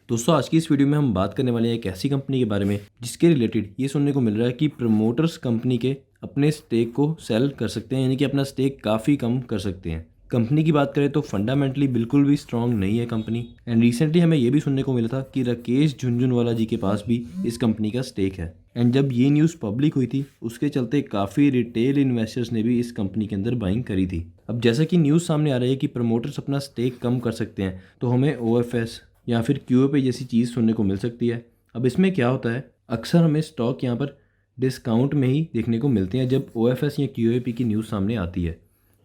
दोस्तों आज की इस वीडियो में हम बात करने वाले हैं एक ऐसी कंपनी के बारे में जिसके रिलेटेड ये सुनने को मिल रहा है कि प्रमोटर्स कंपनी के अपने स्टेक को सेल कर सकते हैं, यानी कि अपना स्टेक काफ़ी कम कर सकते हैं। कंपनी की बात करें तो फंडामेंटली बिल्कुल भी स्ट्रांग नहीं है कंपनी। एंड रिसेंटली हमें ये भी सुनने को मिला था कि राकेश झुनझुनवाला जी के पास भी इस कंपनी का स्टेक है। एंड जब ये न्यूज़ पब्लिक हुई थी उसके चलते काफ़ी रिटेल इन्वेस्टर्स ने भी इस कंपनी के अंदर बाइंग करी थी। अब जैसा कि न्यूज़ सामने आ रही है कि प्रमोटर्स अपना स्टेक कम कर सकते हैं, तो हमें OFS या फिर QOP जैसी चीज़ सुनने को मिल सकती है। अब इसमें क्या होता है, अक्सर हमें स्टॉक यहाँ पर डिस्काउंट में ही देखने को मिलते हैं जब OFS या QOP की न्यूज़ सामने आती है।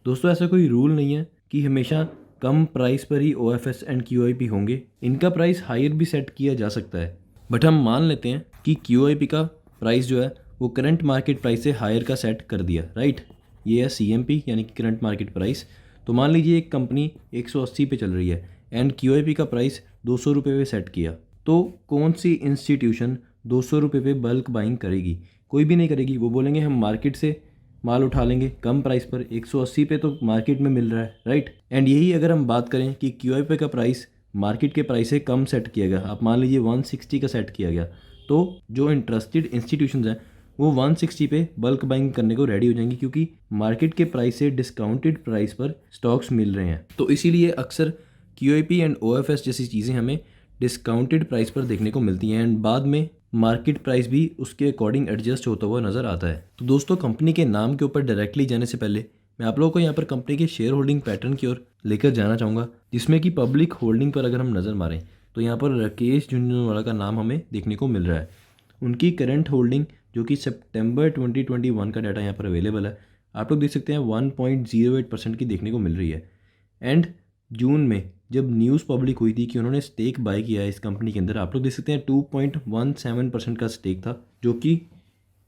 दोस्तों ऐसा कोई रूल नहीं है कि हमेशा कम प्राइस पर ही OFS एंड QOP होंगे। इनका प्राइस हायर भी सेट किया जा सकता है, बट हम मान लेते हैं कि QOP का प्राइस जो है वो करंट मार्केट प्राइस से हायर का सेट कर दिया, राइट। ये है CMP यानी कि करंट मार्केट प्राइस। तो मान लीजिए एक कंपनी 180 पे चल रही है एंड QOP का प्राइस 200 रुपये पे सेट किया, तो कौन सी इंस्टीट्यूशन 200 रुपये पे बल्क बाइंग करेगी? कोई भी नहीं करेगी। वो बोलेंगे हम मार्केट से माल उठा लेंगे कम प्राइस पर, 180 पे तो मार्केट में मिल रहा है, राइट। एंड यही अगर हम बात करें कि QOP का प्राइस मार्केट के प्राइस से कम सेट किया गया, आप मान लीजिए 160 का सेट किया गया, तो जो इंटरेस्टेड इंस्टीट्यूशंस हैं वो 160 पे बल्क बाइंग करने को रेडी हो जाएंगी, क्योंकि मार्केट के प्राइस से डिस्काउंटेड प्राइस पर स्टॉक्स मिल रहे हैं। तो इसीलिए अक्सर QOP एंड OFS जैसी चीज़ें हमें डिस्काउंटेड प्राइस पर देखने को मिलती हैं एंड बाद में मार्केट प्राइस भी उसके अकॉर्डिंग एडजस्ट होता हुआ नज़र आता है। तो दोस्तों कंपनी के नाम के ऊपर डायरेक्टली जाने से पहले मैं आप लोगों को यहाँ पर कंपनी के शेयर होल्डिंग पैटर्न की ओर लेकर जाना चाहूँगा, जिसमें कि पब्लिक होल्डिंग पर अगर हम नज़र मारें तो यहाँ पर राकेश झुनझुनवाला का नाम हमें देखने को मिल रहा है। उनकी करंट होल्डिंग जो कि सितंबर 2021 का डाटा यहाँ पर अवेलेबल है, आप लोग देख सकते हैं 1.08% की देखने को मिल रही है। एंड जून में जब न्यूज़ पब्लिक हुई थी कि उन्होंने स्टेक बाय किया है इस कंपनी के अंदर, आप लोग देख सकते हैं 2.17% का स्टेक था, जो कि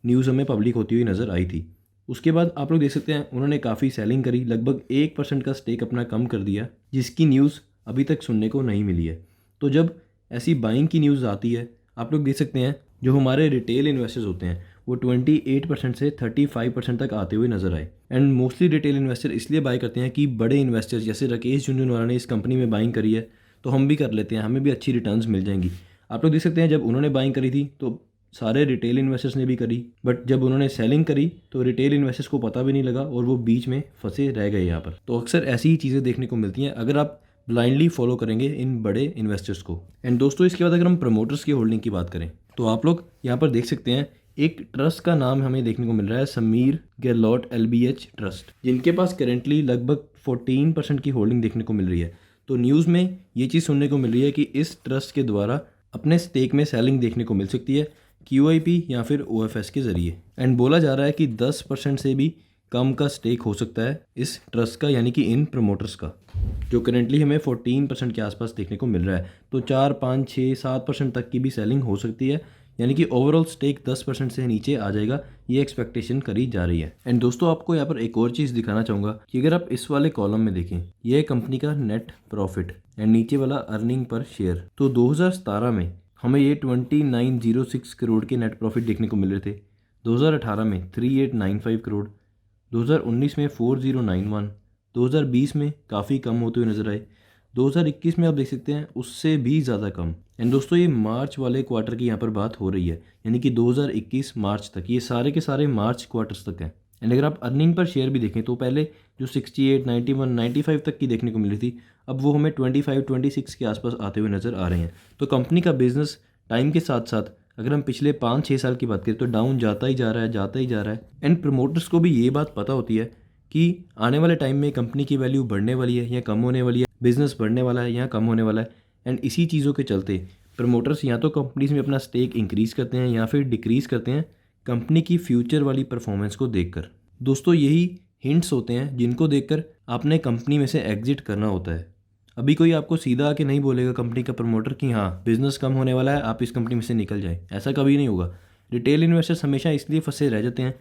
न्यूज़ हमें पब्लिक होती हुई नज़र आई थी। उसके बाद आप लोग देख सकते हैं उन्होंने काफ़ी सेलिंग करी, लगभग 1% का स्टेक अपना कम कर दिया, जिसकी न्यूज़ अभी तक सुनने को नहीं मिली है। तो जब ऐसी बाइंग की न्यूज़ आती है, आप लोग देख सकते हैं जो हमारे रिटेल इन्वेस्टर्स होते हैं वो 28% से 35% तक आते हुए नजर आए। एंड मोस्टली रिटेल इन्वेस्टर इसलिए बाय करते हैं कि बड़े इन्वेस्टर्स जैसे राकेश झुनझुनवाला ने इस कंपनी में बाइंग करी है तो हम भी कर लेते हैं, हमें भी अच्छी रिटर्न्स मिल जाएंगी। आप लोग देख सकते हैं जब उन्होंने बाइंग करी थी तो सारे रिटेल इन्वेस्टर्स ने भी करी, बट जब उन्होंने सेलिंग करी तो रिटेल इन्वेस्टर्स को पता भी नहीं लगा और वो बीच में फंसे रह गए यहाँ पर। तो अक्सर ऐसी ही चीज़ें देखने को मिलती हैं अगर आप ब्लाइंडली फॉलो करेंगे इन बड़े इन्वेस्टर्स को। एंड दोस्तों इसके बाद अगर हम प्रमोटर्स की होल्डिंग की बात करें तो आप लोग यहाँ पर देख सकते हैं एक ट्रस्ट का नाम हमें देखने को मिल रहा है, समीर गहलोत LBH ट्रस्ट, जिनके पास करेंटली लगभग 14% की होल्डिंग देखने को मिल रही है। तो न्यूज़ में ये चीज़ सुनने को मिल रही है कि इस ट्रस्ट के द्वारा अपने स्टेक में सेलिंग देखने को मिल सकती है QOP या फिर OFS के ज़रिए। एंड बोला जा रहा है कि 10% से भी कम का स्टेक हो सकता है इस ट्रस्ट का, यानी कि इन प्रमोटर्स का, जो करेंटली हमें 14% के आसपास देखने को मिल रहा है। तो 4, 5, 6, 7% तक की भी सेलिंग हो सकती है, यानी कि ओवरऑल स्टेक 10% से नीचे आ जाएगा, ये एक्सपेक्टेशन करी जा रही है। एंड दोस्तों आपको यहाँ पर एक और चीज़ दिखाना चाहूँगा कि अगर आप इस वाले कॉलम में देखें, ये है कंपनी का नेट प्रॉफिट एंड नीचे वाला अर्निंग पर शेयर। तो 2017 में हमें ये 2906 करोड़ के नेट प्रॉफिट देखने को मिल रहे थे, 2018 में 3895 करोड़, 2019 में 4091, 2020 में काफ़ी कम होते हुए नजर आए, 2021 में आप देख सकते हैं उससे भी ज़्यादा कम। एंड दोस्तों ये मार्च वाले क्वार्टर की यहाँ पर बात हो रही है, यानी कि 2021 मार्च तक, ये सारे के सारे मार्च क्वार्टर्स तक हैं। एंड अगर आप अर्निंग पर शेयर भी देखें तो पहले जो 68, 91, 95 तक की देखने को मिली थी, अब वो हमें 25, 26 के आसपास आते हुए नज़र आ रहे हैं। तो कंपनी का बिजनेस टाइम के साथ साथ अगर हम पिछले 5-6 साल की बात करें तो डाउन जाता ही जा रहा है, जाता ही जा रहा है। एंड प्रमोटर्स को भी ये बात पता होती है कि आने वाले टाइम में कंपनी की वैल्यू बढ़ने वाली है या कम होने वाली है, बिजनेस बढ़ने वाला है या कम होने वाला है। एंड इसी चीज़ों के चलते प्रमोटर्स या तो कंपनीज में अपना स्टेक इंक्रीज़ करते हैं या फिर डिक्रीज़ करते हैं कंपनी की फ्यूचर वाली परफॉर्मेंस को देखकर। दोस्तों यही हिंट्स होते हैं जिनको देखकर आपने कंपनी में से एग्जिट करना होता है। अभी कोई आपको सीधा आके नहीं बोलेगा कंपनी का प्रमोटर कि हाँ बिजनेस कम होने वाला है, आप इस कंपनी में से निकल जाएं, ऐसा कभी नहीं होगा। रिटेल इन्वेस्टर्स हमेशा इसलिए फंसे रह जाते हैं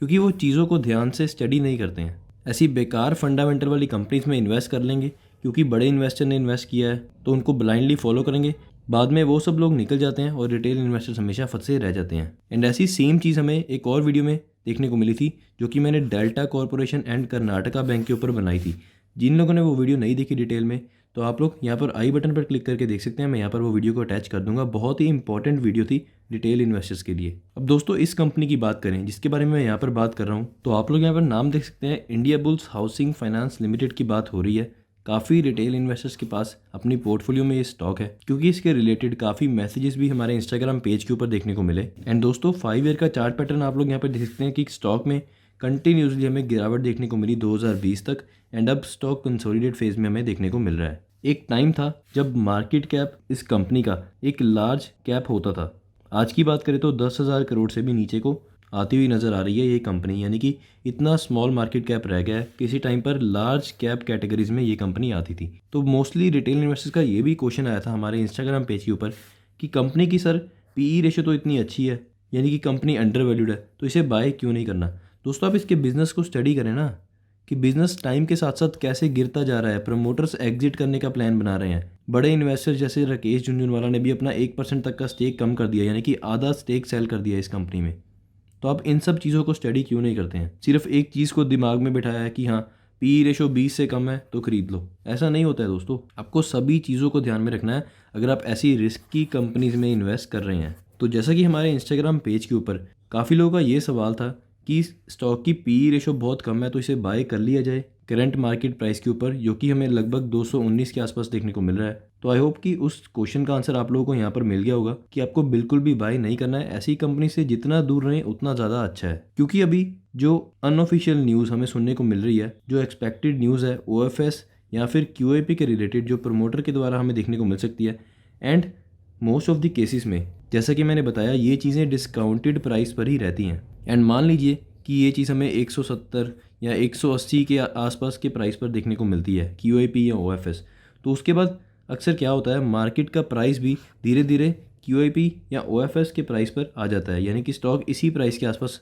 क्योंकि वो चीज़ों को ध्यान से स्टडी नहीं करते हैं। ऐसी बेकार फंडामेंटल वाली कंपनीज में इन्वेस्ट कर लेंगे क्योंकि बड़े इन्वेस्टर ने इन्वेस्ट किया है, तो उनको ब्लाइंडली फॉलो करेंगे, बाद में वो सब लोग निकल जाते हैं और रिटेल इन्वेस्टर्स हमेशा फंसे रह जाते हैं। एंड ऐसी सेम चीज़ हमें एक और वीडियो में देखने को मिली थी जो कि मैंने delta corporation and Karnataka bank के ऊपर बनाई थी। जिन लोगों ने वो वीडियो नहीं देखी डिटेल में, तो आप लोग यहाँ पर आई बटन पर क्लिक करके देख सकते हैं। मैं यहाँ पर वो वीडियो को अटैच कर दूंगा, बहुत ही इंपॉर्टेंट वीडियो थी रिटेल इन्वेस्टर्स के लिए। अब दोस्तों इस कंपनी की बात करें जिसके बारे में मैं यहाँ पर बात कर रहा हूँ, तो आप लोग यहाँ पर नाम देख सकते हैं, India bulls housing finance limited की बात हो रही है। काफ़ी रिटेल इन्वेस्टर्स के पास अपनी पोर्टफोलियो में ये स्टॉक है, क्योंकि इसके रिलेटेड काफ़ी मैसेजेस भी हमारे इंस्टाग्राम पेज के ऊपर देखने को मिले। एंड दोस्तों 5 ईयर का चार्ट पैटर्न आप लोग यहाँ पर देख सकते हैं कि स्टॉक में कंटिन्यूसली हमें गिरावट देखने को मिली 2020 तक, एंड अब स्टॉक कंसोलिडेट फेज में हमें देखने को मिल रहा है। एक टाइम था जब मार्केट कैप इस कंपनी का एक लार्ज कैप होता था। आज की बात करें तो 10,000 करोड़ से भी नीचे को आती हुई नज़र आ रही है ये कंपनी, यानी कि इतना स्मॉल मार्केट कैप रह गया है। किसी टाइम पर लार्ज कैप कैटेगरीज में ये कंपनी आती थी। तो मोस्टली रिटेल इन्वेस्टर्स का ये भी क्वेश्चन आया था हमारे इंस्टाग्राम पेज के ऊपर कि कंपनी की सर पीई रेशियो तो इतनी अच्छी है, यानी कि कंपनी अंडर वैल्यूड है, तो इसे बाय क्यों नहीं करना। दोस्तों आप इसके बिजनेस को स्टडी करें ना, कि बिजनेस टाइम के साथ साथ कैसे गिरता जा रहा है। प्रमोटर्स एग्जिट करने का प्लान बना रहे हैं। बड़े इन्वेस्टर जैसे राकेश झुनझुनवाला ने भी अपना 1% तक का स्टेक कम कर दिया, यानी कि आधा स्टेक सेल कर दिया इस कंपनी में। तो आप इन सब चीज़ों को स्टडी क्यों नहीं करते हैं। सिर्फ एक चीज़ को दिमाग में बिठाया है कि हाँ पी रेशो 20 से कम है तो खरीद लो, ऐसा नहीं होता है दोस्तों। आपको सभी चीज़ों को ध्यान में रखना है अगर आप ऐसी रिस्की कंपनीज में इन्वेस्ट कर रहे हैं। तो जैसा कि हमारे इंस्टाग्राम पेज के ऊपर काफ़ी लोगों का ये सवाल था कि स्टॉक की पी रेशो बहुत कम है तो इसे बाय कर लिया जाए करंट मार्केट प्राइस के ऊपर, जो कि हमें लगभग 219 के आसपास देखने को मिल रहा है। तो आई होप कि उस क्वेश्चन का आंसर आप लोगों को यहाँ पर मिल गया होगा कि आपको बिल्कुल भी बाय नहीं करना है। ऐसी कंपनी से जितना दूर रहें उतना ज़्यादा अच्छा है, क्योंकि अभी जो अनऑफिशियल न्यूज़ हमें सुनने को मिल रही है, जो एक्सपेक्टेड न्यूज़ है OFS या फिर QIP के रिलेटेड जो प्रमोटर के द्वारा हमें देखने को मिल सकती है, and most of the cases में जैसा कि मैंने बताया ये चीज़ें डिस्काउंटेड प्राइस पर ही रहती हैं। एंड मान लीजिए कि ये चीज़ हमें 170 या 180 के आसपास के प्राइस पर देखने को मिलती है QIP या OFS, तो उसके बाद अक्सर क्या होता है मार्केट का प्राइस भी धीरे धीरे QIP या OFS के प्राइस पर आ जाता है, यानी कि स्टॉक इसी प्राइस के आसपास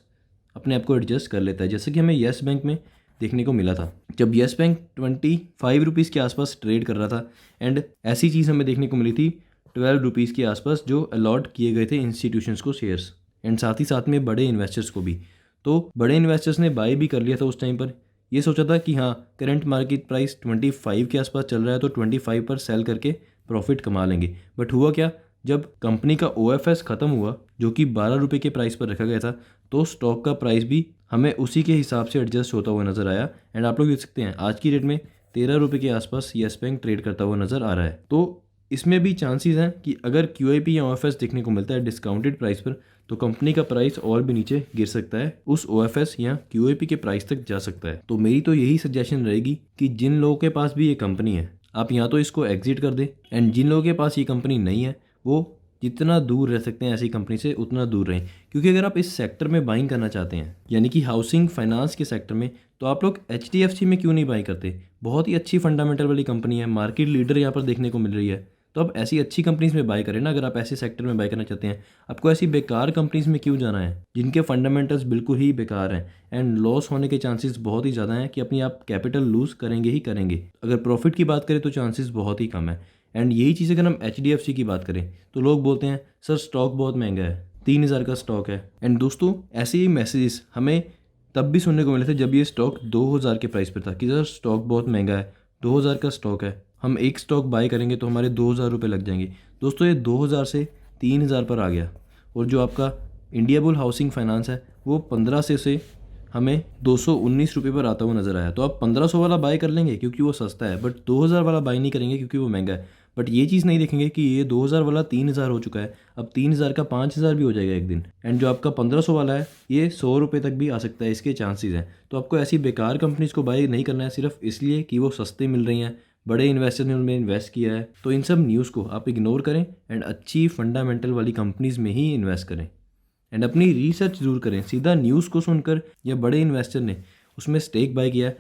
अपने आप को एडजस्ट कर लेता है। जैसे कि हमें येस बैंक में देखने को मिला था, जब येस बैंक 25 रुपीज़ के आसपास ट्रेड कर रहा था, एंड ऐसी चीज़ हमें देखने को मिली थी 12 रुपीज़ के आसपास जो अलॉट किए गए थे इंस्टीट्यूशंस को शेयर्स, एंड साथ ही साथ में बड़े इन्वेस्टर्स को भी। तो बड़े इन्वेस्टर्स ने बाय भी कर लिया था उस टाइम पर। ये सोचा था कि हाँ करंट मार्केट प्राइस 25 के आसपास चल रहा है तो 25 पर सेल करके प्रॉफिट कमा लेंगे। बट हुआ क्या, जब कंपनी का OFS ख़त्म हुआ जो कि 12 रुपये के प्राइस पर रखा गया था, तो स्टॉक का प्राइस भी हमें उसी के हिसाब से एडजस्ट होता हुआ नज़र आया। एंड आप लोग देख सकते हैं आज की डेट में 13 रुपये के आसपास येस बैंक ट्रेड करता हुआ नज़र आ रहा है। तो इसमें भी चांसेस हैं कि अगर QIP या OFS देखने को मिलता है डिस्काउंटेड प्राइस पर, तो कंपनी का प्राइस और भी नीचे गिर सकता है, उस OFS या QIP के प्राइस तक जा सकता है। तो मेरी तो यही सजेशन रहेगी कि जिन लोगों के पास भी ये कंपनी है आप या तो इसको एग्जिट कर दें, एंड जिन लोगों के पास ये कंपनी नहीं है वो जितना दूर रह सकते हैं ऐसी कंपनी से उतना दूर रहें। क्योंकि अगर आप इस सेक्टर में बाइंग करना चाहते हैं, यानी कि हाउसिंग फाइनेंस के सेक्टर में, तो आप लोग HDFC में क्यों नहीं बाई करते। बहुत ही अच्छी फंडामेंटल वाली कंपनी है, मार्केट लीडर यहाँ पर देखने को मिल रही है। तो आप ऐसी अच्छी कंपनीज में बाय करें ना, अगर आप ऐसे सेक्टर में बाय करना चाहते हैं। आपको ऐसी बेकार कंपनीज में क्यों जाना है जिनके फंडामेंटल्स बिल्कुल ही बेकार हैं, एंड लॉस होने के चांसेस बहुत ही ज़्यादा हैं कि अपनी आप कैपिटल लूज़ करेंगे ही करेंगे। अगर प्रॉफिट की बात करें तो चांसेस बहुत ही कम है। एंड यही चीज़ अगर हम HDFC की बात करें तो लोग बोलते हैं सर स्टॉक बहुत महंगा है, 3,000 का स्टॉक है। एंड दोस्तों ऐसे ही मैसेजेस हमें तब भी सुनने को मिले थे जब ये स्टॉक 2,000 के प्राइस पर था कि सर स्टॉक बहुत महंगा है, 2,000 का स्टॉक है, हम एक स्टॉक बाय करेंगे तो हमारे 2,000 रुपये लग जाएंगे। दोस्तों ये 2,000 से 3,000 पर आ गया, और जो आपका इंडिया बुल हाउसिंग फाइनेंस है वो 1500 से हमें 219 रुपये पर आता हुआ नज़र आया। तो आप 1500 वाला बाय कर लेंगे क्योंकि वो सस्ता है, बट 2,000 वाला बाय नहीं करेंगे क्योंकि वो महंगा है। बट ये चीज़ नहीं देखेंगे कि ये 2,000 वाला 3,000 हो चुका है, अब 3,000 का 5,000 भी हो जाएगा एक दिन। एंड जो आपका 1500 वाला है ये 100 रुपये तक भी आ सकता है, इसके चांसेस हैं। तो आपको ऐसी बेकार कंपनीज़ को बाय नहीं करना है सिर्फ इसलिए कि वो सस्ते मिल रही हैं, बड़े इन्वेस्टर ने उनमें इन्वेस्ट किया है। तो इन सब न्यूज़ को आप इग्नोर करें एंड अच्छी फंडामेंटल वाली कंपनीज़ में ही इन्वेस्ट करें, एंड अपनी रिसर्च ज़रूर करें। सीधा न्यूज़ को सुनकर या बड़े इन्वेस्टर ने उसमें स्टेक बाय किया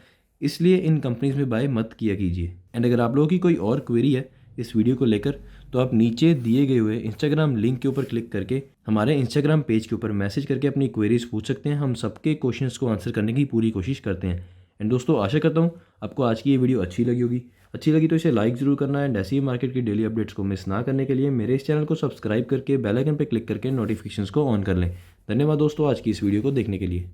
इसलिए इन कंपनीज़ में बाय मत किया कीजिए। एंड अगर आप लोगों की कोई और क्वेरी है इस वीडियो को लेकर, तो आप नीचे दिए गए हुए इंस्टाग्राम लिंक के ऊपर क्लिक करके हमारे इंस्टाग्राम पेज के ऊपर मैसेज करके अपनी क्वेरीज पूछ सकते हैं। हम सबके क्वेश्चंस को आंसर करने की पूरी कोशिश करते हैं। एंड दोस्तों आशा करता हूँ आपको आज की ये वीडियो अच्छी लगी होगी। अच्छी लगी तो इसे लाइक ज़रूर करना, एंड ऐसी ही मार्केट की डेली अपडेट्स को मिस ना करने के लिए मेरे इस चैनल को सब्सक्राइब करके बेल आइकन पर क्लिक करके नोटिफिकेशंस को ऑन कर लें। धन्यवाद दोस्तों आज की इस वीडियो को देखने के लिए।